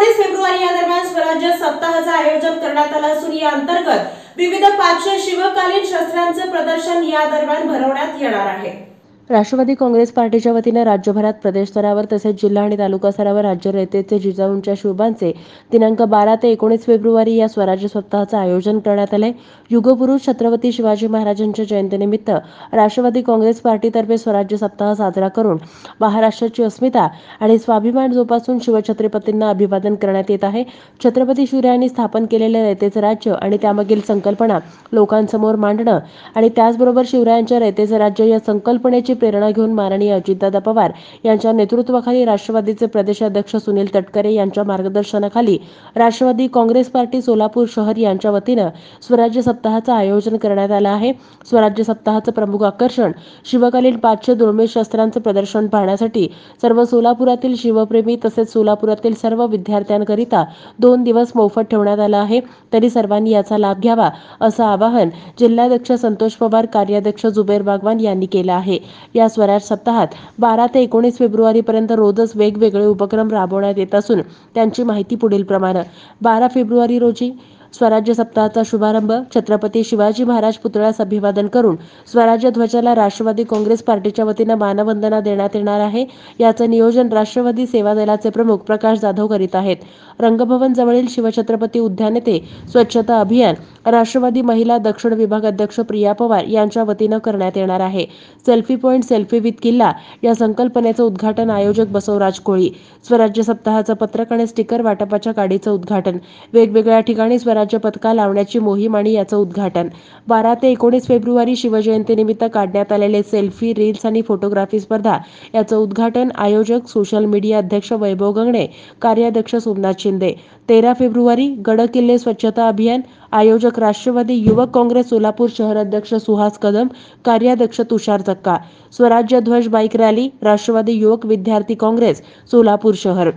19 February या दरम्यान स्वराज्य सप्ताहाचं आयोजन करण्यात आलं असून या अंतर्गत विविध 500 शिवकालीन शस्त्रांचं प्रदर्शन या दरम्यान भरवण्यात येणार आहे। राष्ट्रवादी काँग्रेस पार्टीच्या वतीने राज्यभरात प्रदेश स्तरावर तसेच जिल्हा आणि तालुका स्तरावर राज्य रयतेचे जिजाऊंच्या शुभांचे दिनांक 12 ते 19 फेब्रुवारी या स्वराज्य सप्ताहाचं आयोजन करण्यात आले। युगपुरुष छत्रपती शिवाजी महाराजांच्या जयंतीनिमित्त राष्ट्रवादी काँग्रेस पार्टीतर्फे स्वराज्य सप्ताह साजरा करून महाराष्ट्राची अस्मिता आणि स्वाभिमान जोपासून शिवछत्रपतींना अभिवादन करण्यात येत आहे। छत्रपती शिवरायांनी स्थापन केलेले रयतेचे राज्य आणि त्यामागील संकल्पना लोकांसमोर मांडणं आणि त्याचबरोबर शिवरायांच्या रयतेचे राज्य या संकल्पनेची प्रेरणा घेऊन माननीय अजितदादा पवार यांच्या नेतृत्वाखाली राष्ट्रवादीचे प्रदेशाध्यक्ष सुनील तटकरे यांच्या मार्गदर्शनाखाली राष्ट्रवादी काँग्रेस पार्टी सोलापूर शहर यांच्या वतीनं स्वराज्य सप्ताहाचं आयोजन करण्यात आलं आहे। स्वराज्य सप्ताहाचं प्रमुख आकर्षण शिवकालीन 500 दुर्मिळ शस्त्रांचं प्रदर्शन पाहण्यासाठी सर्व सोलापुरातील शिवप्रेमी तसेच सोलापुरातील सर्व विद्यार्थ्यांकरिता 2 दिवस मोफत ठेवण्यात आलं आहे। तरी सर्वांनी याचा लाभ घ्यावा असं आवाहन जिल्हाध्यक्ष संतोष पवार, कार्याध्यक्ष जुबेर बागवान यांनी केलं आहे। या स्वराज सप्ताहात 12 ते 19 फेब्रुवारीपर्यंत रोजच वेगवेगळे उपक्रम राबवण्यात येत असून त्यांची माहिती पुढील प्रमाणे 12 फेब्रुवारी रोजी स्वराज्य सप्ताहाचा शुभारंभ छत्रपती शिवाजी महाराज पुतळ्यास अभिवादन करून स्वराज्य ध्वजाला राष्ट्रवादी काँग्रेस पार्टीच्या वतीनं मानवंदना देण्यात येणार आहे। याचं नियोजन राष्ट्रवादी सेवा दलाचे प्रमुख प्रकाश जाधव करीत आहेत। रंगभवन जवळील शिवछत्रपती उद्यान येथे स्वच्छता अभियान राष्ट्रवादी महिला दक्षिण विभाग अध्यक्ष प्रिया पवार यांच्या वतीनं करण्यात येणार आहे। सेल्फी पॉइंट सेल्फी विथ किल्ला या संकल्पनेचं उद्घाटन आयोजक बसवराज कोळी। स्वराज्य सप्ताहाचं पत्रक आणि स्टिकर वाटपाच्या गाडीचं उद्घाटन, वेगवेगळ्या ठिकाणी स्वराज्य पताका लावण्याची मोहीम आणि याचं उद्घाटन। 12 ते 19 फेब्रुवारी शिवजयंतीनिमित्त काढण्यात आलेले सेल्फी, रील्स आणि फोटोग्राफी स्पर्धा याचं उद्घाटन आयोजक सोशल मीडिया अध्यक्ष वैभव गंगणे, कार्याध्यक्ष सोमनाथ शिंदे। 13 फेब्रुवारी गड किल्ले स्वच्छता अभियान आयोजक राष्ट्रवादी युवक काँग्रेस सोलापूर शहर अध्यक्ष सुहास कदम, कार्याध्यक्ष तुषार जक्का। स्वराज्य ध्वज बाईक रॅली राष्ट्रवादी युवक विद्यार्थी काँग्रेस सोलापूर शहर।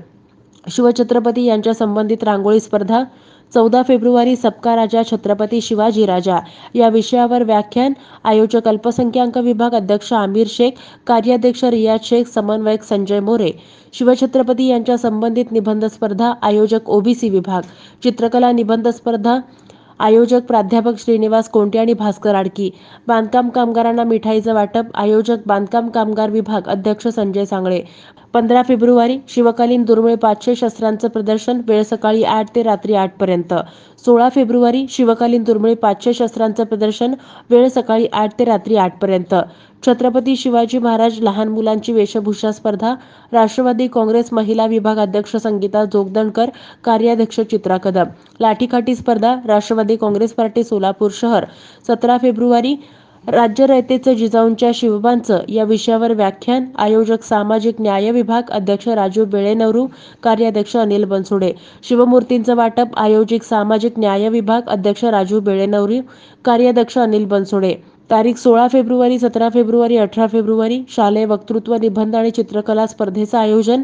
शिवछत्रपती यांच्या संबंधित रांगोळी स्पर्धा 14 फेब्रुवारी सबका राजा छत्रपती शिवाजी राजा या विषयावर व्याख्यान आयोजक अल्पसंख्याक विभाग अध्यक्ष आमिर शेख, कार्याध्यक्ष रियाज शेख, समन्वयक संजय मोरे। शिवछत्रपती यांच्या संबंधित निबंध स्पर्धा आयोजक ओबीसी विभाग। चित्रकला निबंध स्पर्धा आयोजक प्राध्यापक श्रीनिवास कोंटे आणि भास्कर आडकी। बांधकाम कामगारांना मिठाईचं वाटप आयोजक बांधकाम कामगार विभाग अध्यक्ष संजय सांगळे। 15 फेब्रुवारी शिवकालीन दुर्मिळ 500 शस्त्रांचं प्रदर्शन, वेळ सकाळी 8 ते रात्री 8 पर्यंत। 16 फेब्रुवारी शिवकालीन दुर्मिळ 500 शस्त्रांचं प्रदर्शन, वेळ सकाळी 8 ते रात्री 8 पर्यंत। छत्रपती शिवाजी महाराज लहान मुलांची वेशभूषा स्पर्धा राष्ट्रवादी काँग्रेस महिला विभाग अध्यक्ष संगीता जोगदंडकर, कार्याध्यक्ष चित्रा कदम। लाठीकाठी स्पर्धा राष्ट्रवादी काँग्रेस पार्टी सोलापूर शहर। 17 फेब्रुवारी राज्य रयतेचं जिजाऊंच्या शिवबांचं या विषयावर व्याख्यान आयोजक सामाजिक न्याय विभाग अध्यक्ष राजू बेळेनवरू, कार्याध्यक्ष अनिल बनसोडे। शिवमूर्तींचं वाटप आयोजक सामाजिक न्याय विभाग अध्यक्ष राजू बेळेनवरू, कार्याध्यक्ष अनिल बनसोडे। तारीख 16 फेब्रुवारी, 17 फेब्रुवारी, 18 फेब्रुवारी शालेय वक्तृत्व, निबंध आणि चित्रकला स्पर्धेचं आयोजन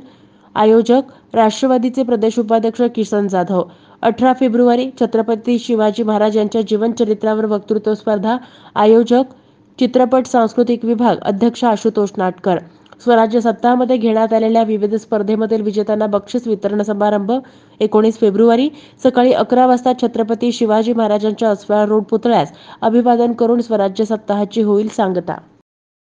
आयोजक राष्ट्रवादीचे प्रदेश उपाध्यक्ष किसन जाधव। 18 फेब्रुवारी छत्रपती शिवाजी महाराज यांच्या जीवनचरित्रावर वक्तृत्व स्पर्धा आयोजक चित्रपट सांस्कृतिक विभाग अध्यक्ष आशुतोष नाटकर। स्वराज्य सप्ताहामध्ये घेण्यात आलेल्या विविध स्पर्धेमधील विजेत्यांना बक्षीस वितरण समारंभ 19 फेब्रुवारी सकाळी 11 वाजता छत्रपती शिवाजी महाराजांच्या अस्वाळ रोड पुतळ्यास अभिवादन करून स्वराज्य सप्ताहाची होईल सांगता।